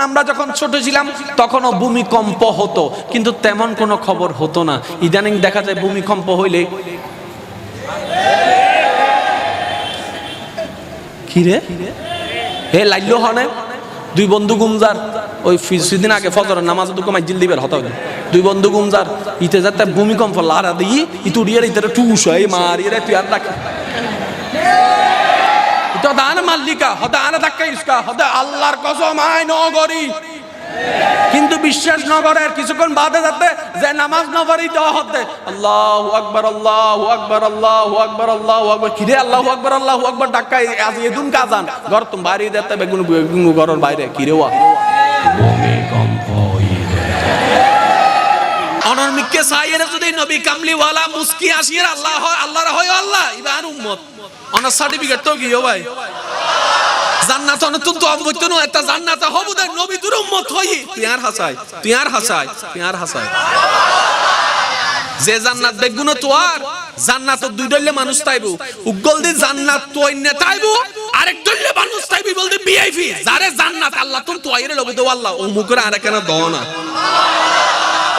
আমরা যখন ছোট ছিলাম তখনও ভূমিকম্প হতো, কিন্তু তেমন কোনো খবর হতো না। ইদানিং দেখা যায় ভূমিকম্প হইলে কি রে হে লাইলো হনে দুই বন্ধু গুমজার ওই কিছুদিন আগে ফজরের নামাজ দুটো মাইজিল দিবের হতো, দুই বন্ধু গুমজার ইতে যাতে ভূমিকম্প লারা দিই ইতুড়িয়ার ইতারে টুস হয় মারিয়ে তুই আর ডাকে তো দান মাল্লিকা হতে আনা ধাক্কা ইসকা হতে আল্লাহর কসম আয় নগরী, কিন্তু বিশ্বাস নগরের কিছুক্ষণ বাদে যাতে যে নামাজ নগরী দেওয়া হতে আল্লাহু আকবার আল্লাহু আকবার আল্লাহু আকবার আল্লাহু আকবার কিরে আল্লাহু আকবার ডাক্কা আজ এদুন কাজান ঘর তুমি বাড়ি দিতে বেগুন ঘরের বাইরে কিরে ওয়া ভূমিকম্প অনর্মিককে সাইয়ের যদি নবী কামলিওয়ালা মুস্কি আসির আল্লাহ আল্লাহর হয় আল্লাহ ইবান উম্মত অনার সার্টিফিকেট তো কি ভাই জান্নাত অনতুন তো অবৈতন একটা জান্নাত হবু দে নবী দুর উম্মত হই তুই আর হাসাই যে জান্নাত বেগুন তো আর জান্নাত দুই দলে মানুষ তাইবো উগল দি জান্নাত তোই নে তাইবো আরেক দলে মানুষ তাইবি বলতে ভিআইপি যারে জান্নাত আল্লাহ তুন তো আইরে লবে দো আল্লাহ ও মুকরা আরে কেন দাও না।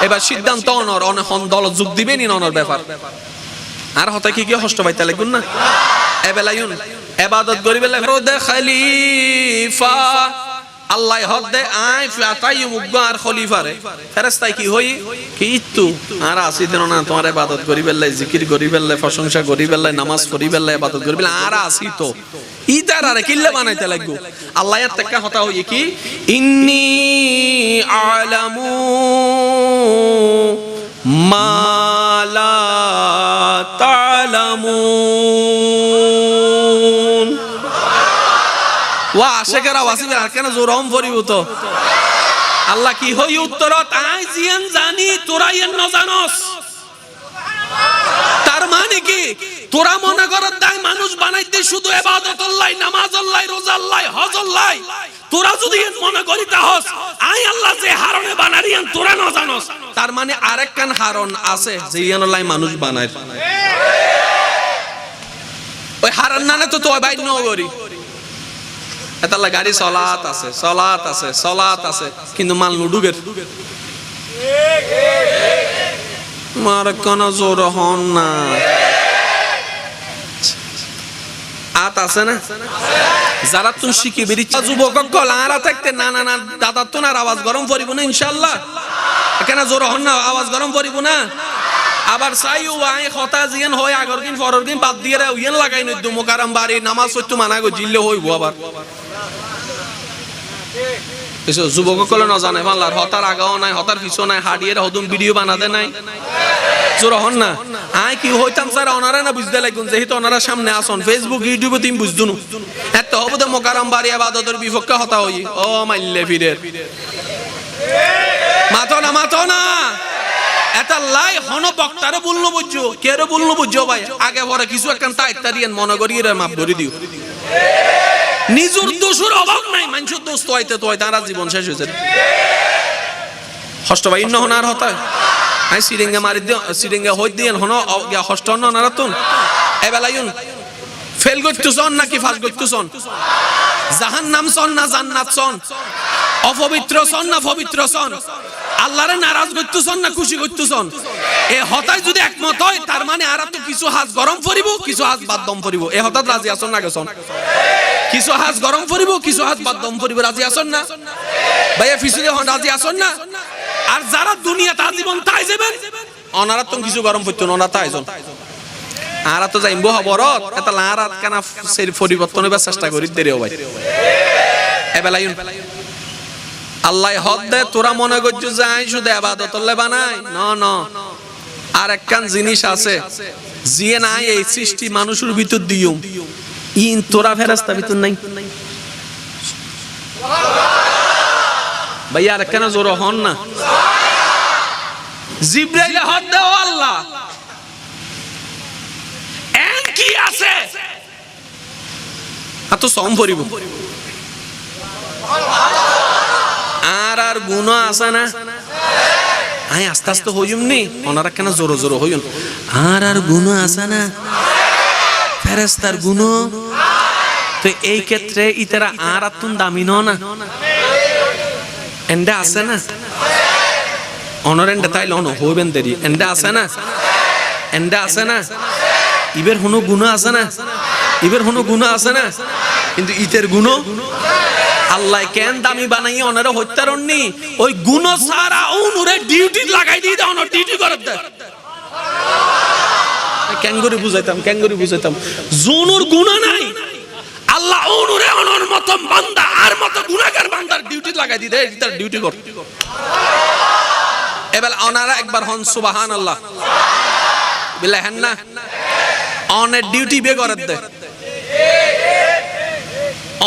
এবার সিদ্ধান্ত অনর অনহন দল যোগ দিবে নি অনর ব্যাপার আর হতে কি কষ্ট পাইতে লাগুন না এবেলায়ুন ইবাদত করিবে রোদে খলিফা আল্লাহ হদ দে আই ফাতাই মুগবার খলিফারে ফেরেশতাই কি হই কি তু আর আসি দেন না তোমার ইবাদত করিবে লাই জিকির করিবে লাই প্রশংসা করিবে লাই নামাজ পড়িবে লাই ইবাদত করিবে আর আসি তো ইতার আরে কিল্লে বানাইতে লাগবো আল্লাহ এর থেকে হতা হই কি ইন্নী আলামু মালা তালামুন ওয়া আশেকেরা ওয়াসিবে আর কেন জোরম পড়িব তো আল্লাহ কি হই উত্তরত আই জিয়ান জানি তোরা ইন ন জানোস তার মানে কি তোরা মনে করত দাই মানুষ বানাইতে শুধু ইবাদত আল্লাহ নামাজ আল্লাহ রোজা আল্লাহ হজ আল্লাহ তোরা যদি মনে করিতা হস আই আল্লাহ যে হারনে বানারিয়ান তোরা ন জানোস তার মানে আরেকখান হারন আছে যে আল্লাহ মানুষ বানায় ওই হারন নানে তো তোই বাইর ন করি এতাল্লাহ গাড়ি সলাত আছে কিন্তু মাল নুডুগের মার কোন জোর হন না আত আছে না যারা তুই শিখি বেরিচ্ছা যুবক গল আরা থাকতে না না না দাদা তো না আওয়াজ গরম পড়িব না ইনশাআল্লাহ কেন জোর হন না আওয়াজ গরম পড়িব না আবার চাইও আই কথা জিয়ান হয় আগর দিন পরের দিন বাদ দিয়ে উইয়ান লাগাই নই দু মোকারম বাড়ি নামাজ সত্য মানা গো জিল্লে হইব আবার এসো যুবক কলে না জানে আল্লাহর হতার আগাও নাই হতার পিছু নাই হাডিয়ের হদুন ভিডিও বানাতে নাই জোর হন না আই কি হইতাম স্যার ওনারা না বুঝতে লাগুন যেহেতু ওনারা সামনে আসন ফেসবুক ইউটিউবে তুমি বুঝদুন এত হবুদে মোকারম বাড়ি ইবাদতের বিপক্ষে হতা হই ও মাইল্লে ফিরের মাতো না এটা লাই হন বক্তারে বললো বুঝছো কেরে বললো বুঝছো ভাই আগে পরে কিছু একখান তাইতা দিয়েন মনে করিয়ে মাপ ধরে দিও নিজের দোষের অভাব নাই মানুষের দোষ তো হইতে তারা জীবন শেষ হয়েছে হষ্ট ভাই ইন্ন হনার হতা আই সিরিঙ্গা মারি দিও সিরিঙ্গা হই দিয়েন হন হষ্ট হন না তুন এবেলায়ুন ফেল করতেছন নাকি ফাস করতেছন জাহান্নাম সন না জান্নাত সন অপবিত্র সন না পবিত্র সন আল্লাহরে নারাজ করতেছন না খুশি করতেছন এ হতায় যদি একমত হয় তার মানে আর তো কিছু হাত গরম পড়িব কিছু হাত বাদ দম পড়িব এ হঠাৎ রাজি আসন না গেছন কিছু হাত গরম পড়িব কিছু হাত বাদ দম পড়িব রাজি আসন না ভাইয়া ফিসুলে হন রাজি আসন না আর যারা দুনিয়া তা জীবন তাই যাবেন অনারা তো কিছু গরম পড়তো না ওনা তাইজন আর তো যাইবো হবরত এটা লারাত কেনা সেই পরিবর্তনের চেষ্টা করি দেরিও ভাই এবেলায়ুন আল্লাহ হদ দে তোরা মনে করছো যে আই শুধু ইবাদত আল্লাহ বানাই না আর একখান জিনিস আছে জিয়ে নাই এই সৃষ্টি মানুষের ভিতর দিও ইন তোরা ফেরেশতা ভিতর নাই ভাই আর কেন জোর হন না জিবরাইল হদ দে ও আল্লাহ এন কি আছে এত সম পরিব আর গুণ আছে না আই আস্তে আস্তে হইম নি ওনারা কেন জোর জোর হইন আর গুণ আছে না ফেরেশতার গুণ তো এই ক্ষেত্রে ইতারা আর আতুন দামি না এন্ডা আছে না অনর এন্ডা তাইলে অন হইবেন দেরি এন্ডা আছে না এন্ডা আছে না ইবের হনো গুনাহ আছে না ইবের হনো গুনাহ আছে না কিন্তু ইতের গুণ আল্লাহ কেন দামি বানাই অনারা হত্যারণনি ওই গুণ সারা অনুরে ডিউটি লাগাই দিয়ে দাও অনর ডিউটি করে দে ক্যাঙ্গুরি বুঝাইতাম জুনুর গুনাহ নাই আল্লাহ অনুরে অনর মত বান্দা আর মত গুনাহগার বান্দার ডিউটি লাগাই দিয়ে দেয় তার ডিউটি কর এবার ওনারা একবার হন সুবহানাল্লাহ বিল্লাহ না অনের ডিউটি বে করে দেয়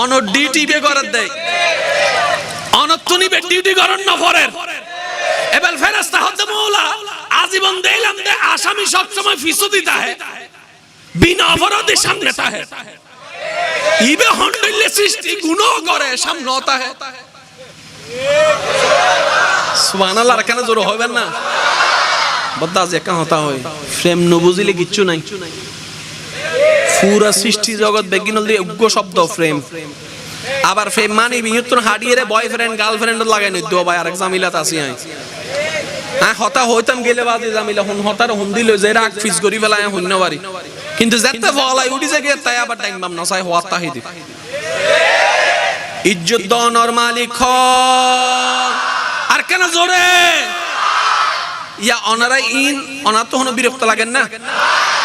অনর ডিউটি বে করে দেয় অনতুনি বে ডিউটি করেন না ফরের এবার ফেরেশতা হতে মওলা আজীবন দিলাম দে আসামি সব সময় ফিসু দিতা है বিনা অপরাধে সামনে তা है ইবে হন্ডলে সৃষ্টি গুনাহ করে সামনে হতা है সুবহানাল্লাহ আর কেন জোর হবে না বদ্দা যে কেন হতা হয় প্রেম ন বুঝিলে কিচ্ছু নাই পুরা সৃষ্টি জগৎ বেগিনল দিয়ে উগ্র শব্দ প্রেম আবার প্রেম মানে বিহিত হাডিয়ে বয়ফ্রেন্ড গার্লফ্রেন্ড লাগাই নই দো ভাই আরেক জামিলাত আসি আই হ্যাঁ হতা হইতাম গেলে বাদে জামিলা হুন হতার হুন দিল যে রাগ ফিস করি ফেলায় হুন্য বাড়ি কিন্তু যেতে ফলাই উড়ি যে তাই আবার টাইম বাম না চাই হওয়া তাহিদি ইজ্জত দনর মালিক আর কেন জোরে ইয়া অনারা ইন অনা তো হনো বিরক্ত লাগেন না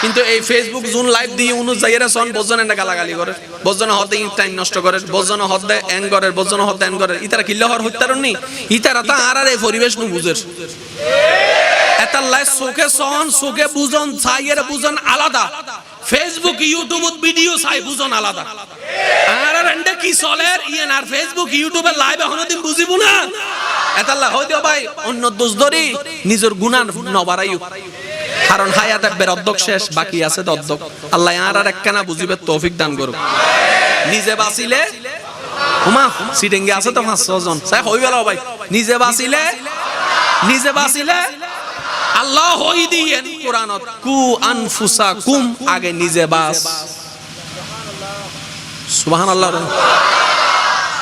কিন্তু এই ফেসবুক জুন লাইভ দিয়ে উনু যাইরা সন বজনে না গালাগালি করে বজনে হতে টাইম নষ্ট করে বজনে হতে এন করে বজনে হতে এন করে ইতারা কিল্লা হর হইতারনি ইতারা তা আর এই পরিবেশ নু বুঝের এত লাই সোকে সন সোকে বুঝন ছাইয়ের বুঝন আলাদা ফেসবুক ইউটিউব ভিডিও চাই বুঝন আলাদা আর এন্ডে কি চলের ইয়েন আর ফেসবুক ইউটিউবে লাইভ হনদিন বুঝিব না এতাল্লাহ হই দিও ভাই অন্য দোষ ধরি নিজের গুনাহ নবারাইও কারণ হায়াতের বেরদ্দক শেষ বাকি আছে দদ্দক আল্লাহ আর একখানা বুঝিবে তৌফিক দান করুক নিজে বাঁচিলে ওমা সিটিংয়ে আছে তো 500 জন চাই হই গেল ভাই নিজে বাঁচিলে আল্লাহ হই দিয়েন কোরআনত কু আনফুসাকুম আগে নিজে বাঁচ সুবহানাল্লাহ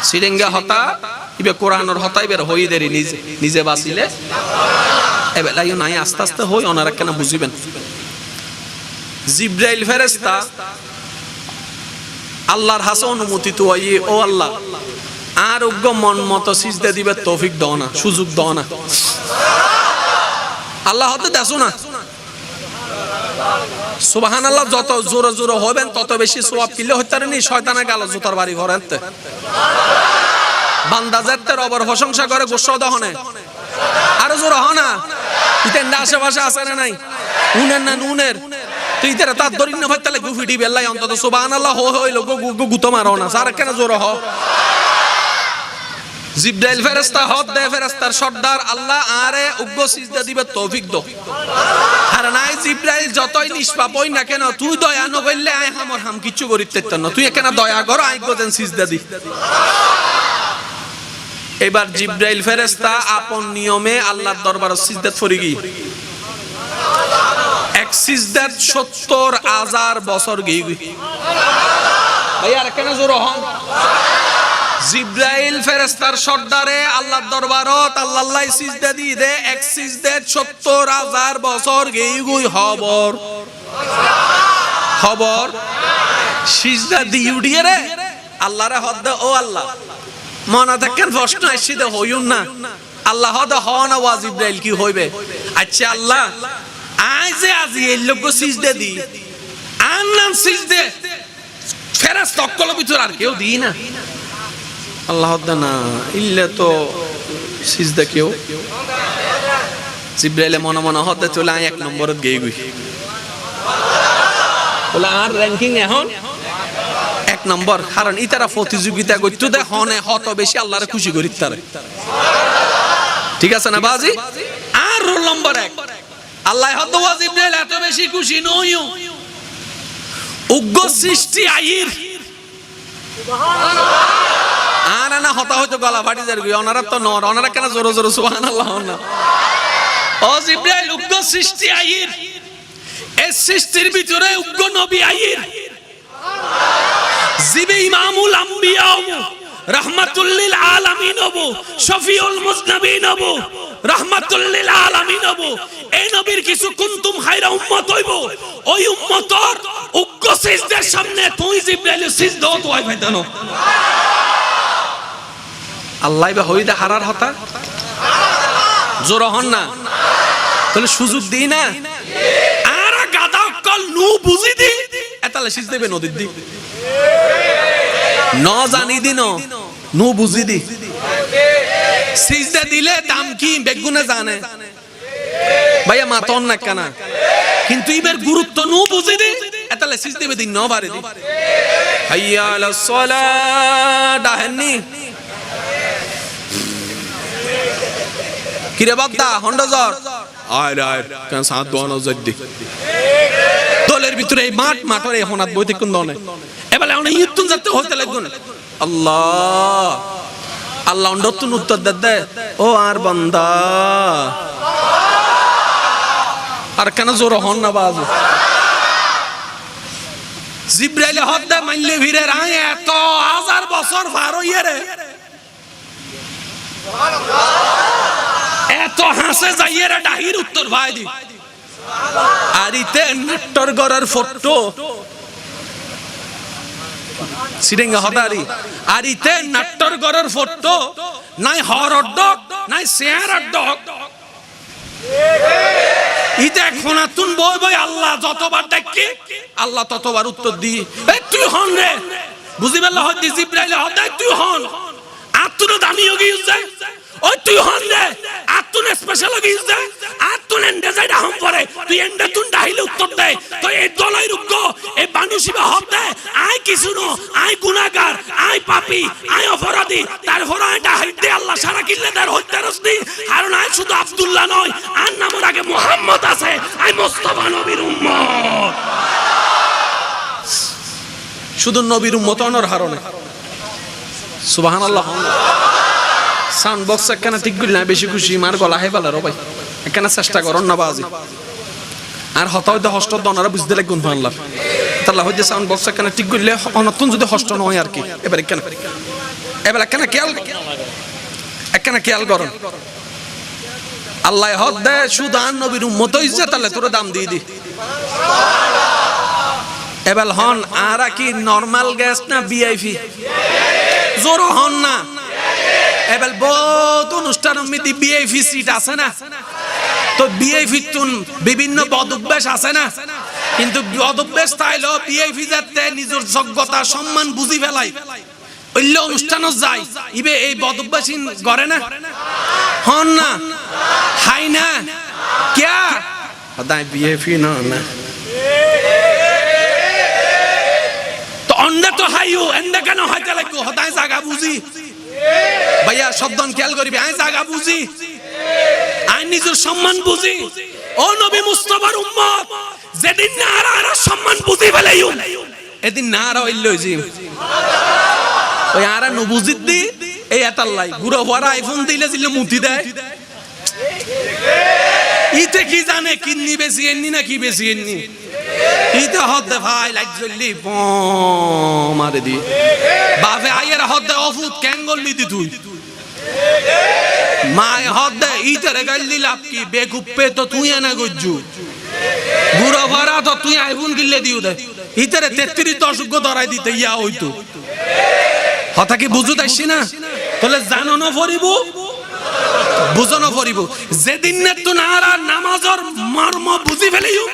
সিটিংয়ে হতা ইবে কোরআনের হতাই বের হই দেরি নিজে বাঁচিলে এবেলা ইউ নাই আস্তে আস্তে হই ওনারা কেন বুঝিবেন জিবরাইল ফেরেশতা আল্লাহর হাসে অনুমতি তো ও আল্লাহ আর উগ্র মন মতো সিজদা দিবে তৌফিক দাও না সুযোগ দাও না আল্লাহ হতে দেছো না সুবহানাল্লাহ যত জোরে জোরে হবেন তত বেশি সওয়াব কিলে হইতারনি শয়তানের গাল জুতার বাড়ি ঘরেতে বান্দা জাতের অবর প্রশংসা করে গোসা দহনে আরো জোরে হ না ইতেন আশেপাশে আছে না নাই উনের না নুনের তুই ইতেরা তার দরিন না ভাইতালে গুফিডি বেল্লাই অন্তত সুবহানাল্লাহ হইলো গুতো মারো না সার কেন জোরে হ জিবরাইল ফেরেশতা হদ দে ফেরেশতার সর্দার আল্লাহ আরে উগ্র সিজদা দিবে তৌফিক দাও আর নাই জিবরাইল যতই নিষ্পাপ হই না কেন তুই দয়া ন কইলে আই হামর হাম কিছু করিতে না তুই কেন দয়া কর আই গোদেন সিজদা দি এবার জিবরাইল ফেরেশতা আপন নিয়মে আল্লাহর দরবারে সিজদাত করি গই এক সিজদাত ৭০,০০০ বছর গই ভাই আর কেন জোর হন জিবরাইল ফেরেশতার সর্দারে আল্লাহর দরবারত আল্লাহ সিজদা দি দে এক সিজদাত ৭০,০০০ বছর গই খবর সিজদা দি উড়িয়ে রে আল্লাহরে হদ ও আল্লাহ মনে দেখেন প্রশ্ন আসছে তো হইউন না আল্লাহ হদ হওয়া ওয়া জিবরাইল কি হইবে আচ্ছা আল্লাহ আজ এই লোক সিজদা দি আনলাম সিজদা ফেরেশতা অকল ভিতর আর কেউ দি না আল্লাহ না ইল্লা তো সিজদা কেউ জিবরাইল মনে মনে হতে চলে আই এক নম্বরত গই বলে আর র‍্যাঙ্কিং এখন এক নম্বর কারণ ইতারা প্রতিযোগিতা করতে দে হনে হত বেশি আল্লাহরে খুশি করিত তারে ঠিক আছে না বাজি আর রোল নম্বর 1 আল্লাহ হত জিবরাইল এত বেশি খুশি নইও উগ্র সৃষ্টি আইর সুবহানাল্লাহ আর না হতা হয়তো গলা ফাটি যাবে ওনারা তো নর ওনারা কেন জোরে জোরে সুবহানাল্লাহ না ও জিবরাইল উগ্র সৃষ্টি আইর এই সৃষ্টির ভিতরে উগ্র নবী আইর জিবে ইমামুল আম্বিয়া রাহমাতুল লিল আলামিন হব, শফিউল মুজনাবিন হব, রাহমাতুল লিল আলামিন হব। এই নবীর কিছু কুনতুম খায়রা উম্মত হইব। ওই উম্মতর উগ্র সিজদার সামনে তুই জিবরাইল সিজদা তো হয় ভাইতানো। আল্লাহ বা হইদা হারার হতা জোর হন না, তাহলে সুযোগ দিই না। আর গাদা কল নু বুঝি দি এতালে সিজ দেবে নদীর দি ন জানি দিন নু বুঝি দি সিজদা দিলে দাম কি বেগুনে জানে ভাইয়া মাতন না কেন, কিন্তু ইবের গুরুত্ব নু বুঝি দি এতালে সিজ দেবে দিন ন বারে দি। হাইয়া আলাস সালাহ ডাহেননি কিরে বাদদা হন্ডজর আয় আয় কেন সাত দোয়ানো জদ্দি দলের ভিতরে এই মাঠের এই হনাত বইতে কোন দনে এবারে অনেক ইতুন যাতে হতে লাগুন। আল্লাহ আল্লাহ নতুন উত্তর দে ও আর বান্দা আর কেন জোর হন না বাজ জিব্রাইল হদ দে মানলে ভিড়ে রায় এত হাজার বছর পার হইয়ে রে এত হাসে যাইয়ে রে ডাহির উত্তর ভাই দি আরিতে নাট্টর গড়ার ফটো সিরিঙ্গা হদারি আরিতে নাট্টর গড়ার ফটো নাই হরর ডগ নাই শেয়ার ডগ ইতে এখন তুন বই বই আল্লাহ যতবার ডাকি আল্লাহ ততবার উত্তর দি এ তুই হন রে বুঝি বেলা হদি জিব্রাইল হদাই তুই হন আতুনো দামি হয়ে গিয়েছে ওই তুই হন রে আতুন স্পেশাল হয়ে গিয়েছে আতুন এন্ডে যাইডা হম পরে তুই এন্ডে তুন ডাহিলে উত্তর দে তো এই দলাই রুগ্গ এই মানুষিবা হতে আই কিছু ন আই গুনাহগার আই পাপী আই অপরাধী তারপর আই ডাহিল দে আল্লাহ সারা কিল্লে তার হত্যা রসনি কারণ আই শুধু আব্দুল্লাহ নয় আর নামের আগে মুহাম্মদ আছে আই মুস্তাফা নবীর উম্মত শুধু নবীর উম্মত অনর হারনে সুবহানাল্লাহ। সাউন্ড বক্স একখানা ঠিক করি না বেশি খুশি মার গলা হে বলার ভাই একখানা চেষ্টা করন না বাজি আর হতা হইতে হস্ত দনারা বুঝতে লাগুন আল্লাহ তাহলে হইতে সাউন্ড বক্স একখানা ঠিক করলে অনতুন যদি হস্ত নয় আর কি এবার একখানা খেয়াল করুন আল্লাহ হদ দে শুধু আর নবীর উম্মত হইছে তাহলে তোর দাম দিয়ে দি এবার হন আর কি নরমাল গ্যাস না ভিআইপি জোর হন না এবার বহুত অনুষ্ঠান মিতি ভিআইপি সিট আছে না তো ভিআইপি তুন বিভিন্ন বদভ্যাস আছে না কিন্তু বদভ্যাস তাইলো ভিআইপি যাতে নিজের যোগ্যতা সম্মান বুঝি ফেলাই ওইলে অনুষ্ঠানও যায় ইবে এই বদভ্যাসী করে না হন না হাই না ক্যা হদাই ভিআইপি না না তো অন্য তো হাইও এন্ড কেন হইতে লাগো হদাই জায়গা বুঝি ভাইয়া শব্দন খেয়াল করিবে আই জায়গা বুঝি আই নিজের সম্মান বুঝি ও নবী মুস্তাফার উম্মত যেদিন না আর সম্মান বুঝি ফেলাইও এদিন না আর হইল জি ওই আর নবুজিত দি এই এতাল্লাই গুরো ভরা আইফোন দিলে দিলে মুতি দেয় ইতে কি জানে কিন্নি বেশি এন্নি না কি বেশি এন্নি ইতে হদে ভাই লাইট জ্বললি মারে দি বাপে আইয়ের হদে অফুত ক্যাঙ্গল দি তুই মায় হদে ইতে রে গাইলি লাভ কি বেকুপে তো তুই না গজ্জু গুরো ভরা তো তুই আইফোন গিলে দিউ দে ইতে রে 33 দশক ধরাই দিতে ইয়া হইতো হতা কি বুঝু দাইছি না তাহলে জানো না পড়িব বুঝনো পড়িব যেদিন না তো আর নামাজের মর্ম বুঝি ফেলিও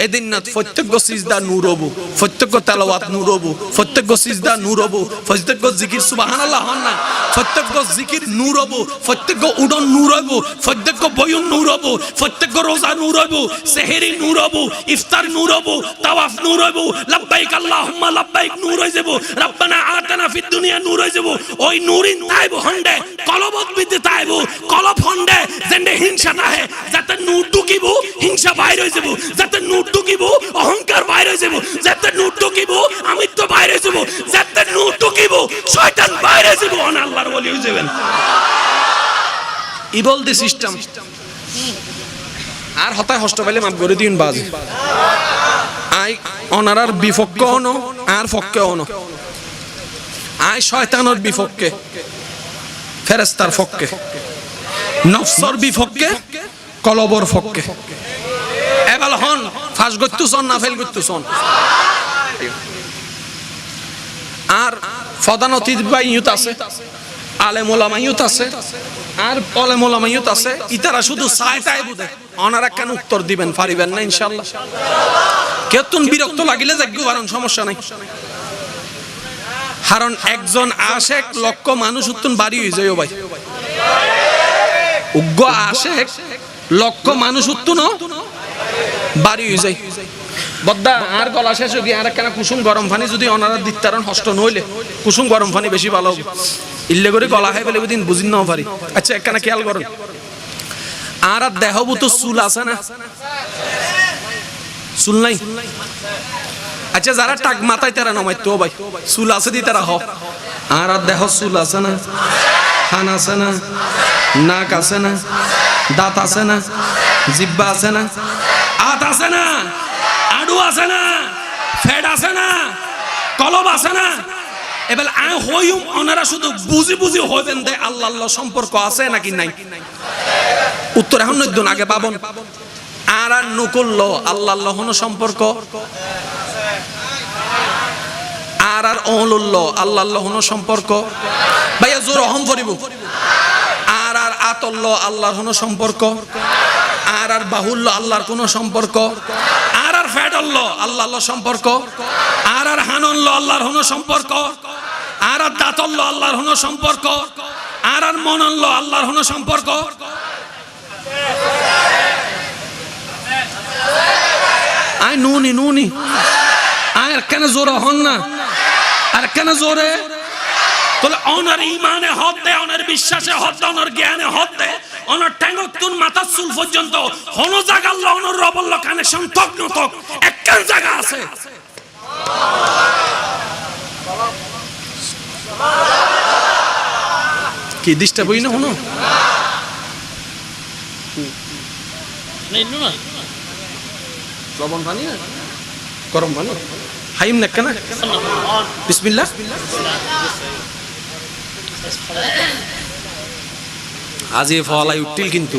এদিন না প্রত্যেক সিজদা নূর হবো প্রত্যেক তেলাওয়াত নূর হবো প্রত্যেক সিজদা নূর হবো প্রত্যেক জিকির সুবহানাল্লাহ হন না প্রত্যেক জিকির নূর হবো প্রত্যেক উডন নূর হবো প্রত্যেক বয়ন নূর হবো প্রত্যেক রোজা নূর হবো সেহরি নূর হবো ইফতার নূর হবো তাওয়াফ নূর হবো লব্বাইক আল্লাহুম্মা লব্বাইক নূর হয়ে যাবো রব্বানা আতানা ফিদ দুনিয়া নূর হয়ে যাবো ওই নূরিন তাইব হন্ডে কলবত বিতে তাইব কলব হন্ডে জেন্ডে হিংসা নাহে যাতে নূর ঢুকিব হিংসা বাইরে হয়ে যাবো যাতে নূর ঢুকিব অহংকার বাইরে যাব যাতে নূর ঢুকিব আমিত্ব বাইরে যাব যাতে নূর ঢুকিব শয়তান বাইরে যাব অন আল্লাহর ওলি হয়ে যাবেন ইবল দি সিস্টেম আর হতায় হষ্ট পাইলে মাফ করে দিন বাজ আই অনারার বিপক্ষ অন আর পক্ষে অন আয় শয়তানের বিপক্ষে, ফেরেশতার পক্ষে, নফসর বিপক্ষে, কলবর পক্ষে। এবার হন ফাঁস করতেছন না ফেল করতেছন। আর প্রধান অতিথি বা ইয়ুত আছে, আলেম ওলামা ইয়ুত আছে, আর আলেম ওলামা ইয়ুত আছে। ইতারা শুধু চায় বুঝে, ওনারা কেন উত্তর দিবেন পারিবেন না ইনশাআল্লাহ। কেতন বিরক্ত লাগিলে যাগ্য কারণ সমস্যা নাই। কারণ একজন আশেক লক্ষ মানুষ উত্তন বাড়ি হয়ে যায় ভাই। উগ্র আশেক লক্ষ মানুষ উত্তন বাড়ি হয়ে যায়। বদ্দা আর গলা শেষ হয়ে গিয়ে আর কেন কুসুম গরম পানি যদি ওনারা দিতারণ হষ্ট নইলে কুসুম গরম পানি বেশি ভালো হবে। ইল্লে করে গলা খাই ফেলে দিন বুঝিন নাও পারি। আচ্ছা একখানা খেয়াল করুন, আর দেহবুত চুল আছে না? চুল নাই? আচ্ছা যারা টাক মাথায় তারা নমাই তো ভাই চুল আছে দি তারা হ। আর দেহ চুল আছে না? কান আছে না? নাক আছে না? দাঁত আছে না? জিব্বা আছে না? হাত আছে না? আডু আছে না? ফেড আছে না? কলব আছে না? এবার আয় হইম ওনারা শুধু বুঝি বুঝি হইবেন দে আল্লাহ আল্লাহ সম্পর্ক আছে নাকি নাই? উত্তর এখন নইদুন আগে পাবন। আর নকল আল্লাহ আল্লাহ সম্পর্ক, আর অহলুল্লাহ আল্লাহ আল্লাহ সম্পর্ক ভাইয়া জোর অহম করিব। আর আতল্লাহ আল্লাহর কোনো সম্পর্ক, আর বাহুল্য আল্লাহর কোনো সম্পর্ক, আর ফেডল্লাহ আল্লাহ আল্লাহ সম্পর্ক, আর হানল্লাহ আল্লাহর কোনো সম্পর্ক, আর দাঁতল্লাহ আল্লাহর কোনো সম্পর্ক, আর মনল্লাহ আল্লাহর কোনো সম্পর্ক। আয় নুনি নুনি আর কেন জোরে হন না? আর কেন জোরে? তাহলে ওনার ইমানে হদ দে, ওনার বিশ্বাসে হদ দে, ওনার জ্ঞানে হদ দে, ওনার ট্যাঙ্গতুন মাথার চুল পর্যন্ত হন জায়গা আল্লাহ ওনার রবল্লাহ কানেকশন তক নতক একখান জায়গা আছে। কি ডিস্টার্ব হই না হনো? লবণ পানি না গরম পানি হাইম না কেন? বিসমিল্লাহ। আজি ফলাই উঠিল কিন্তু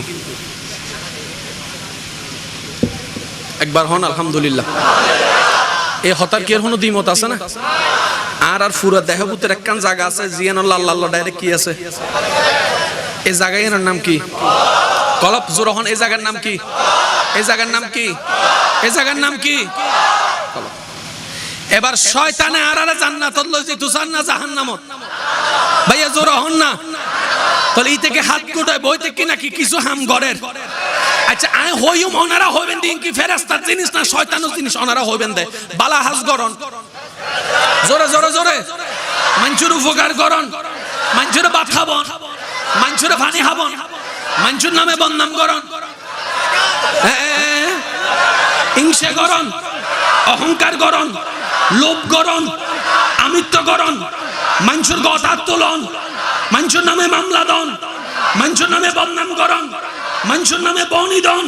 একবার হন আলহামদুলিল্লাহ। এই হতার কি কোনো দ্বিমত আছে না? আর ফুরা দেহভূতের একখান জায়গা আছে জিয়ান আল্লাহ আল্লাহ ডাইরেক্ট কি আছে? এই জায়গায় এর নাম কি? কলব জোর হন। এই জায়গার নাম কি? এই জায়গার নাম কি? এই জায়গার নাম কি? এবার শয়তানে আরারে জান্নাতত লই যাইতো না জাহান্নামত। ভাইয়া জোর হন না। তাহলে ই থেকে হাত গুটায় বইতে কি নাকি কিছু হাম গরের। আচ্ছা আয় হইম ওনারা হইবেন দিন কি ফেরেশতার জিনিস না শয়তানের জিনিস ওনারা হইবেন দে বালা হাজ গরন জোরে জোরে জোরে মানুষের উপকার করন, মানুষের ভাত খাবন, মানুষের পানি খাবন, মানুষের নামে বদনাম করন, হিংসা করন, অহংকার করন, লোভ করন, আমিত্ব করন, মানুষের কথা তোলন, মানুষের নামে মামলা দন, মানুষের নামে বদনাম করন, মানুষের নামে বনি দন,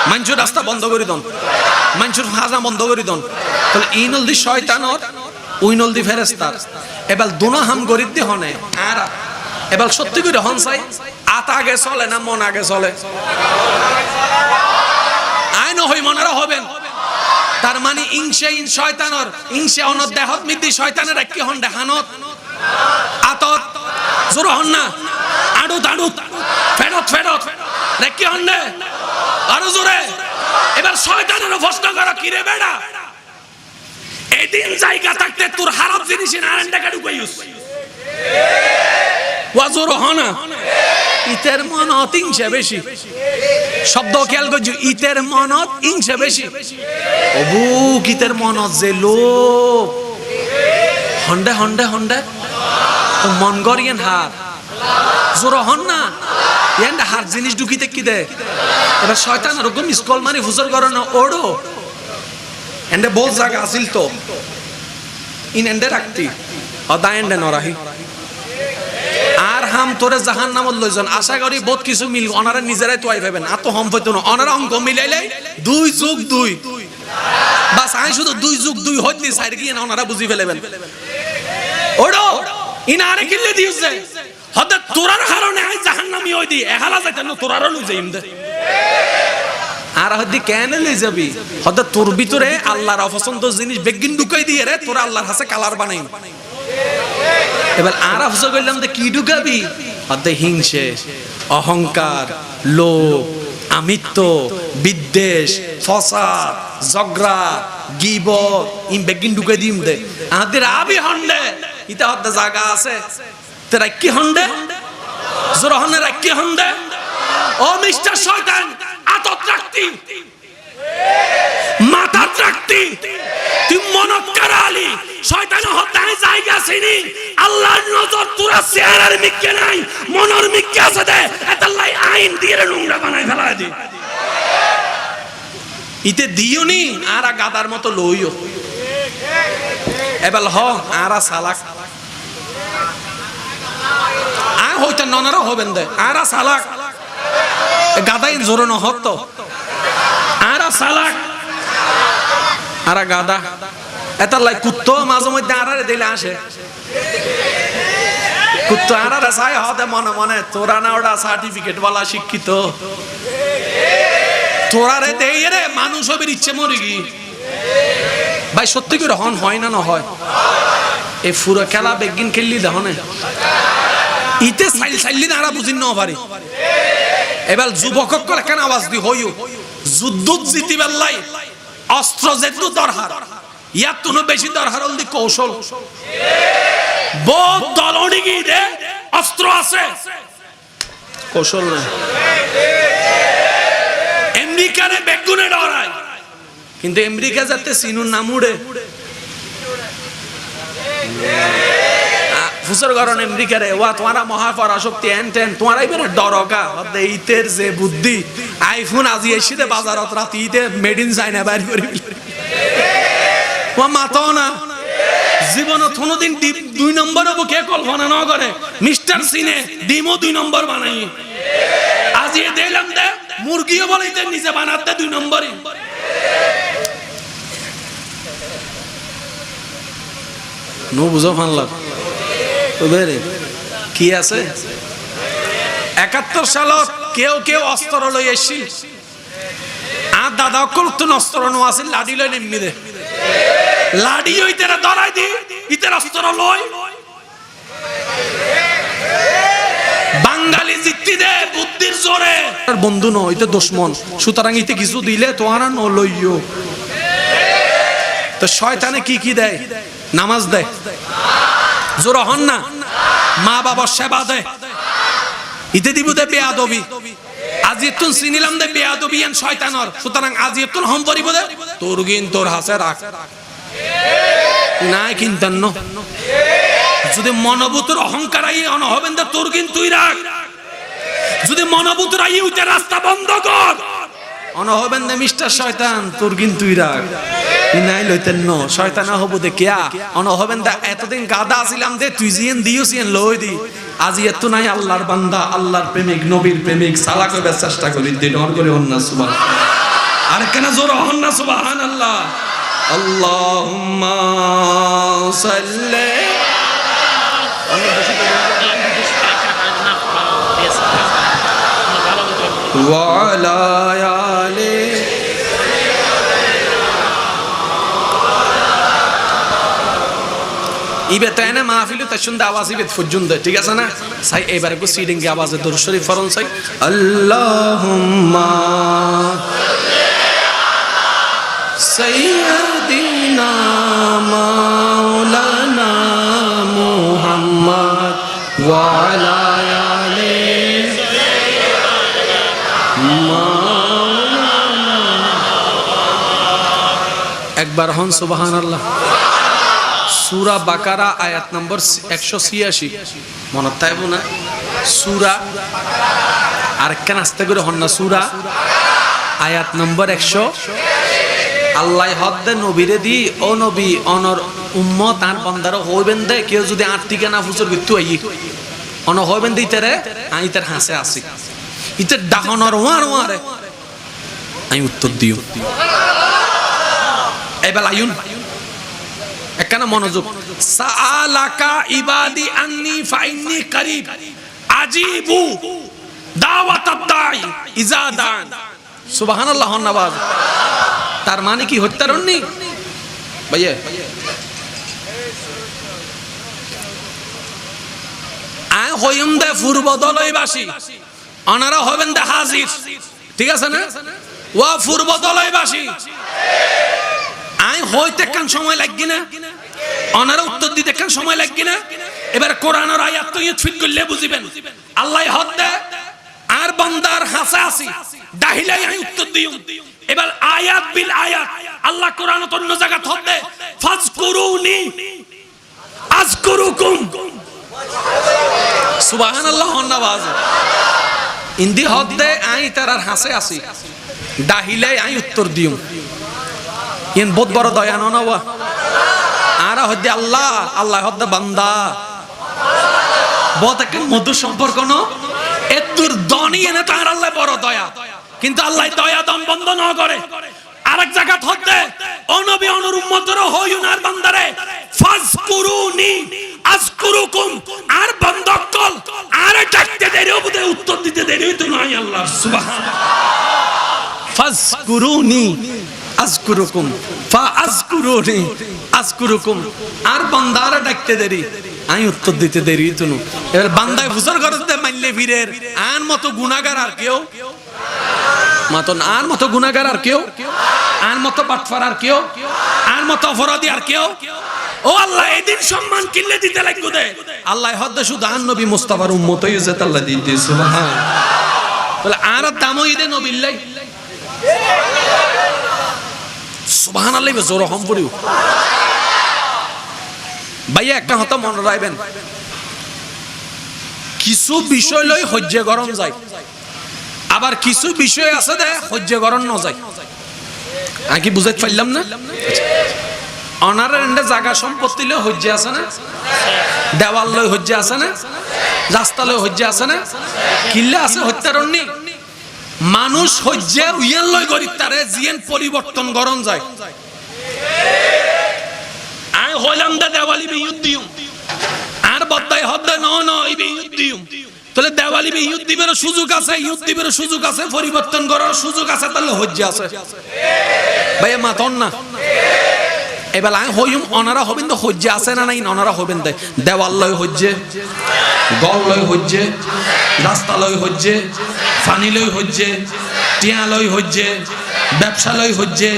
মানুষের রাস্তা বন্ধ করে দন, মানুষের হাজা বন্ধ করে দন। তাহলে এই নলদি শয়তানর ওই নলদি ফেরেস্তার। এবার দোনো হাম গরিব দি হনে আর এবার সত্যি করে হন চাই আত আগে চলে না মন আগে চলে? আইন হই মনারা হবেন। তার মানে ইনশে ইন শয়তানর ইনশে অনর দেহত মিদ্দি শয়তানের কি হন দেহানত আতত জোর হন না আড়ুত আড়ুত ফেরত ফেরত কি হন দে আরো জোরে। এবার শয়তানের প্রশ্ন করো কি রে বেড়া এদিন জায়গা থাকতে তোর হারাম জিনিস নারায়ণটাকে ঢুকাইস ওয়াজোর হনা ইতের মনত ইংসে বেশি। শব্দ খেয়াল করছো ইতের মনত ইংসে বেশি। অবু কিতের মনত যে লোক হন্ডে হন্ডে হন্ডে তো মন গরিয়েন হার জোর হন না এন্ড হার জিনিস ঢুকিতে কি দে। এবার শয়তান ওরকম স্কল মারি হুজুর করো না ওড়ো এন্ডে বহুত জায়গা আসিল তো ইন এন্ডে রাখতি অদা এন্ডে নরাহি আর হাম তোরে জাহান নামত লইজন আশা করি বহুত কিছু মিল ওনারা নিজেরাই তোয়াই পাবেন। আর তো হম হইতো না ওনারা অঙ্ক মিলাইলে 2+2 বাস আই শুধু 2+2 হইতে সাইড গিয়ে না ওনারা বুঝি ফেলেবেন। ওড়ো ইনারে কিল্লে দিউছে হদে তোরার কারণে আই জাহান্নামী হই দি এহালা যাইতে না তোরারও লই যাইম দে আর হদি কেন লই যাবি হদে তোর ভিতরে আল্লাহর অপছন্দ জিনিস বেগিন ঢুকাই দিয়ে রে তোরা আল্লাহর কাছে কালার বানাই এবার আর অপছন্দ করলাম দে কি ঢুকাবি হদে হিংসে অহংকার লোভ আমিত্ব বিদ্বেষ ফসাদ ঝগড়া গীবত ইম বেগিন ঢুকাই দিম দে আমাদের আবি হন্ডে ইতা হদে জায়গা আছে তেরা কি হন্ডে জোরহনে রাখি হন্ডে ও মিস্টার শয়তান আতত রাখতি মাথা রাখতি তুই মনত করালি শয়তান হত্যায় জায়গা চিনি আল্লাহর নজর তোরা চেহারার মিক্কে নাই মনের মিক্কে আছে দে এতাল্লাই আইন দিয়ে নোংরা বানাই ফেলা দি ইতে দিওনি আরা গাদার মতো লইও এবার হ আরা সালাক আ হইতা ননারও হবেন দে আরা সালাক গাদাই জোরনো হতো আরা সালাক আরা গাদা এটা লাই কুত্তো মাঝে মধ্যে আরারে দিলে আসে কুত্তো আরারে চাই হতে মনে মনে তোরা না ওটা সার্টিফিকেট বলা শিক্ষিত তোরারে দেই রে মানুষ হবির ইচ্ছে মরে গি ভাই সত্যি করে হন হয় না হয় এই পুরো খেলা বেগিন খেললি দেখনে ইতে সাইলি না আরা বুঝিন না পারি এবার যুবক কেন আওয়াজ দি হইও যুদ্ধ জিতিবার লাই অস্ত্র যেটু দরকার ইয়ার তুনো বেশি দরকার হল দি কৌশল বহুত দলনি কি দে অস্ত্র আছে কৌশল না আমেরিকারে বেগুনে ডরায় কিন্তু আমেরিকা যাতে সিনুর নাম উড়ে ফুসর গরন আমেরিকারে ওয়া তোমারা মহাপরা শক্তি এনটেন তোমার আইবে না ডরকা হদে ইতের যে বুদ্ধি আইফোন আজি এসে বাজারত রাতি ইতে মেড ইন চায়না বাইর করি ওয়া মাতাও না জীবন কোনদিন দুই নম্বর হবো কে কল্পনা না করে মিস্টার সিনে ডিমও 2 নম্বর বানাই আজি এ দিলাম দে মুরগিও বলাইতে নিজে বানাতে 2 নম্বরই নো বুঝো ফানলা ওবেরে কি আছে 71 সালত কেউ অস্ত্র লই আসি আর দাদা অকল তো অস্ত্র নো আছে লাডি লই নেমনি দে লাডি হইতেরা ধরাই দি ইতের অস্ত্র লই বাঙালি জিত্তি দে বুদ্ধির জোরে আর বন্ধু নয় এটা দুশমন সুতরাং ইতে কিছু দিলে তোরা ন লইও তো শয়তানে কি দেয় নামাজ দেয় জোর হন না মা বাবার সেবা দেয় ইতে দিব দে বেয়াদবি আজি এতুন চিনিলাম দে বেয়াদবি এন শয়তানর সুতরাং আজি এতুন হম পরিব দে তোর গিন তোর হাসে রাখ নাই কিনতান্ন যদি মনোভূতর অহংকার আই অন হবেন দে তোর গিন তুই রাখ যদি মনোভূতর আই উতে রাস্তা বন্ধ কর অন হবেন দে মিস্টার শয়তান তোর গিন তুই রাখ নাই লইতেন ন শয়তান হবো দে কিয়া অন হবেন দা এতদিন গাদা আছিলাম দে তুই জিয়েন দিওছিন লই দি আজি এত নাই আল্লাহর বান্দা আল্লাহর প্রেমিক নবীর প্রেমিক সালাক হবে চেষ্টা করি দিন অন করে হন্না সুবহান আর কেন জোর হন্না সুবহানাল্লাহ আল্লাহুম্মা সাল্লি ওয়া আলা আলি ইবে তো এনে মাহফিল তো শুনতে আওয়াজ ইবে পর্যন্ত ঠিক আছে না সাই এবারে কো সিডিং এর আওয়াজে দরুদ শরীফ ফরন সাই আল্লাহুম্মা সাইয়্যিদিনা মাওলানা মুহাম্মদ ওয়া আলা আলি মাওলানা একবার হন সুবহানাল্লাহ সূরা বাকারা আয়াত নম্বর 186 মনে তাইবো না সূরা আর কেন আস্তে করে হন না সূরা আয়াত নম্বর 100 আল্লাহ হদ্দে নবীরে দি ও নবী অনর উম্মত আর বান্দারা হইবেন দে কেউ যদি আর্থিকে না ফুসর গিতু আই অন হইবেন দে ইতারে আইতার হাসে আসি ইতার ডাহনর ওয়ারে আমি উত্তর দিও এবার আইন একখানা মনোযোগ। সাআলাকা ইবাদি আন্নি ফাইন্নি করিব আজিবু দাওয়াতাদ দাঈ ইজা দান। সুবহানাল্লাহ নাবাজ। তার মানে কি হত্যারণ্যি ভাইয়া? আয় হইম দে পূর্ব দলইবাসী, ওনারা হবেন দে হাজির, ঠিক আছে না? ওয়া পূর্ব দলইবাসী আয় হইতে কান সময় লাগবে না, ওনারা উত্তর দিতে কান সময় লাগবে না। এবার কোরআনের আয়াত তো ফিট করলে বুঝিবেন। আল্লাহ হদ দে আর বান্দার হাসা আসি দাহিলাই আই উত্তর দিও। এবার আয়াত বিল আয়াত আল্লাহ কোরআন অন্য জায়গা হদ দে ফাজকুরুনি আযকুরুকুম। সুবহানাল্লাহ নাবাজ। ইন্দি হদ দে আই তারার হাসে আসি দাহিলাই আই উত্তর দিও। ইন বহুত বড় দয়া নওয়া। আর হদ্দে আল্লাহ, আল্লাহ হদ্দে বান্দা, বহুত একটা মধুর সম্পর্ক ন। এতুর দনি এনে তার আল্লাহ বড় দয়া, কিন্তু আল্লাহ দয়া দম বন্ধ না করে। আরেক জায়গা হদ্দে ও নবী অনুর উম্মতর হইউন আর বান্দারে ফাজকুরুনি আযকুরুকুম। আর বন্দকল আর ডাকতে দেরি হবে, উত্তর দিতে দেরি হইতো নাই। আল্লাহ সুবহানাল্লাহ। ফাজকুরুনি আযকুরুকুম ফাআযকুরুনি আযকুরুকুম। আর বান্দারা ডাকতে দেরি, আমি উত্তর দিতে দেরি হইতো না। এবার বান্দায় ফুসর করতে মানলে ফিরের আর মতো গুনাহগার আর কেউ মাতন, আর মতো গুনাহগার আর কেউ, আর মতো বাটফার আর কেউ, আর মতো অপরাধী আর কেউ। ও আল্লাহ এদিন সম্মান কিল্লে দিতে লাগবে দে। আল্লাহ হদ্দে শুধু আর নবী মুস্তাফার উম্মতই ইজ্জত আল্লাহ দিতে। সুবহান। তাহলে আর দামও ইদে নবিল্লাহ। সুবহানাল্লাহ জোর হম পড়িও ভাইয়া। একটা কথা মনে রাখবেন, কিছু বিষয় লই সহ্য গরম যায়, আবার কিছু বিষয় আছে দে সহ্য গরম ন যায়। আমি কি বুঝাইতে পারলাম না? অনারের এন্ডে জায়গা সম্পত্তি লই সহ্য আছে না? দেওয়াল লই সহ্য আছে না? রাস্তা লই সহ্য আছে না? কিল্লা আছে হত্যারণ্যি। মানুষ সহ্যে উইয়েন লই গরিব তারে জিয়েন পরিবর্তন গরম যায়। আই হইলাম দে দেওয়ালি বিয়ুদ দিও আর বদ্দাই হদ্দে ন ন এই বিয়ুদ দিও। তাহলে দেওয়ালি বিয়ুদ দিবের সুযোগ আছে, ইয়ুদ দিবের সুযোগ আছে, পরিবর্তন করার সুযোগ আছে, তাহলে হজ্জে আছে ভাইয়া মাতন না। এবার আই হইম ওনারা হবেন তো হজ্জে আছে না নাই? ওনারা হবেন দে দেওয়াল লই হজ্জে, গল লই হজ্জে, রাস্তা লই হজ্জে, পানি লই হজ্জে, টিয়া লই হজ্জে, ব্যবসা লই হজ্জে,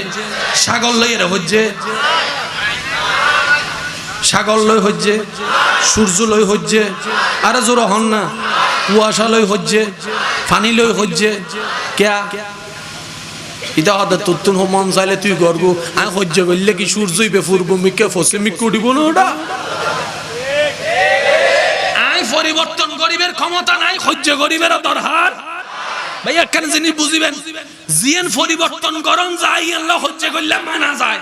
ছাগল লই এর হজ্জে, ছাগল লই হজ্জে, সূর্য লই হজ্জে, আরে জোর হন না, কুয়াশা লই হজ্জে, পানি লই হজ্জে। কেয়া ইটা হদ তুতুন মন চাইলে তুই গর্গু আমি সহ্য করলে কি সূর্যই বে পূর্ব মিকে পশ্চিমিক করিব না? ওটা আই পরিবর্তন করিবের ক্ষমতা নাই, সহ্য করিবের দরকার। ভাই একখানে জিনিস বুঝিবেন, জিয়েন পরিবর্তন করন যায় আল্লাহ সহ্য করলে মানা যায়,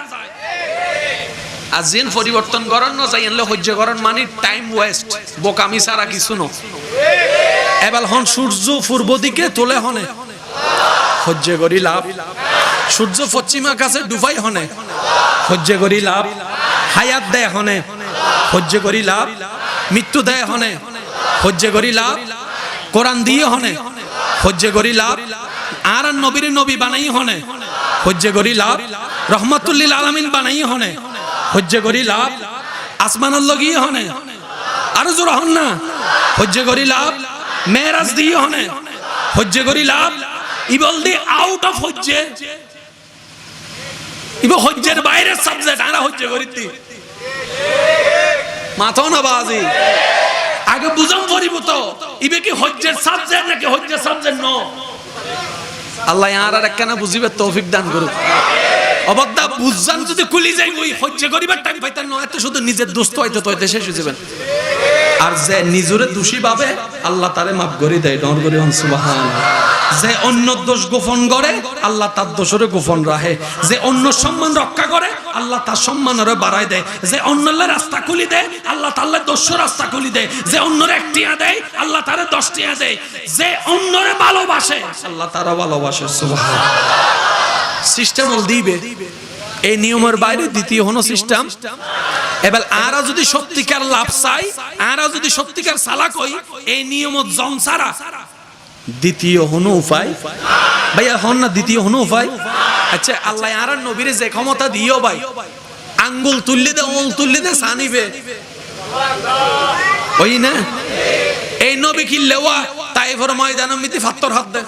আর জিয়েন পরিবর্তন করন না যায় আল্লাহ সহ্য করন মানে টাইম ওয়েস্ট, বোকামি ছাড়া কিছু না। এবার হন সূর্য পূর্ব দিকে তোলে হনে সহ্য করি লাভ, সূর্য পশ্চিমা কাছে ডুবাই হনে সহ্য করি লাভ, হায়াত দেয় হনে সহ্য করি লাভ, মৃত্যু দেয় হনে সহ্য করি লাভ, কোরআন দিয়ে হনে সহ্য করি লাভ, আর নবীর নবী বানাই হনে সহ্য করি লাভ, রহমাতুল্লিল আলামিন বানাই হনে সহ্য করি লাভ, আসমানের লগিয়ে হনে আর জোর হন না সহ্য করি লাভ, মেরাজ দিয়ে হনে সহ্য করি লাভ। ইবল দি আউট অফ হজ্জে, ইব হজ্জের বাইরে সাবজেক্ট আরা হজ্জে করিতি মাথা না বাজি আগে বুঝাম পড়িব তো ইবে কি হজ্জের সাবজেক্ট নাকি হজ্জের সাবজেক্ট ন? আল্লাহ আর একখানা বুঝিবে তৌফিক দান করুক। অবদ্দা বুঝজান যদি কুলি যাই ওই হজ্জ করিবার টাইম পাইতেন না, এত শুধু নিজের দোস্ত হয়তো তো শেষ হয়ে যাবেন। আর যে নিজরে দোষী ভাবে আল্লাহ তারে মাফ করে দেয়, ডর করে সুবহানাল্লাহ। যে অন্য দোষ গোপন করে আল্লাহ তার দোষরে গোপন রাখে, যে অন্য সম্মান রক্ষা করে আল্লাহ তার সম্মানরে বাড়ায় দেয়, যে অন্যের রাস্তা খুলি দেয় আল্লাহ তার দোষ রাস্তা খুলি দেয়, যে অন্যরে একটিয়া দেয় আল্লাহ তারে 10টিয়া দেয়, যে অন্যরে ভালোবাসে আল্লাহ তারা ভালোবাসে। সুবহানাল্লাহ। সিস্টেম দিবে এই নিয়মের বাইরে দ্বিতীয় হলো সিস্টেম এবার আরা যদি সত্যিকার লাভ চাই, আরা যদি সত্যিকার সালাক হই, এই নিয়মত জং সারা দ্বিতীয় হনো উপায় ভাইয়া হন না, দ্বিতীয় হনো উপায়। আচ্ছা আল্লাহ আর নবীরে যে ক্ষমতা দিও ভাই, আঙ্গুল তুললে দে, ওল তুললে দে, সানিবে ওই না। এই নবী কি লেওয়া তাইফের ময়দানে মিতি ফাত্তর হাত দে,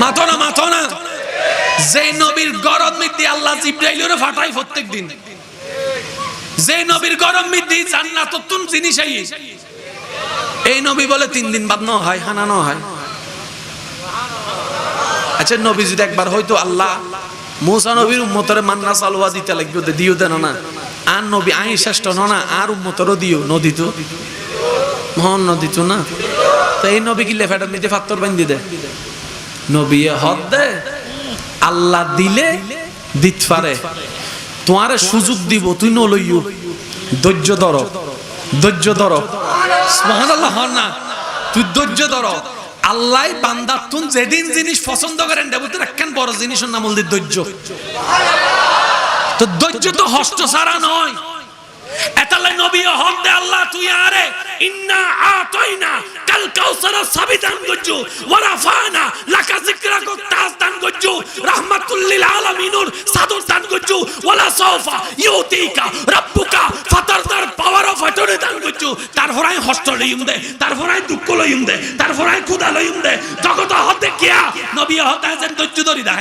মাথো না মাথো না। যে নবীর গরম মিতি আল্লাহ জিব্রাইলের ফাটাই প্রত্যেক দিন, যে নবীর গরম মিতি জান্নাতুন জিনিস আই, এই নবী বলে 3 দিন বাদ না হয়, হানা না হয়। আচ্ছা নবী যদি একবার হয়তো আল্লাহ মুসা নবীর উম্মতরে মান্না সালওয়া দিতে লাগবে, দিও দেন না। আর নবী আই শ্রেষ্ঠ না, আর উম্মতরও দিও নদী তো মহান নদী তো না। তো এই নবী কি লেফাটার নিতে ফাত্তর বান্ধি দে, নবী হদ দে, আল্লাহ দিলে দিত পারে, তোমার সুযোগ দিব, তুই নলইও, ধৈর্য ধর, ধৈর্য ধর, সুবহানাল্লাহ হন না, তুই ধৈর্য ধর। আল্লাহ বান্দার তুন যেদিন জিনিস পছন্দ করেন দেবতে রাখেন, বড় জিনিসের নাম বলতে ধৈর্য। তো ধৈর্য তো হস্ত ছাড়া নয়। এতালে নবী হক দে আল্লাহ তুই আরে ইন্না আতাইনা কাল কাউসার সাবিদান গজ্জু ওয়ারাফানা লাকা যিকরাক তাসদান গজ্জু রাহমাতুল লিল আলামিনুর সাদর দান গজ্জু ওয়ালা সাওফা ইউতিকা রাব্বুকা ফাতারদার পাওয়ার অফ অ্যাটর্নি দান গজ্জু। তার হরাই হস্ত লইম দে, তার হরাই দুঃখ লইম দে, তার হরাই ক্ষুধা লইম দে, জগত হতে কিয়া নবী হক আছেন ধৈর্য ধরি দে।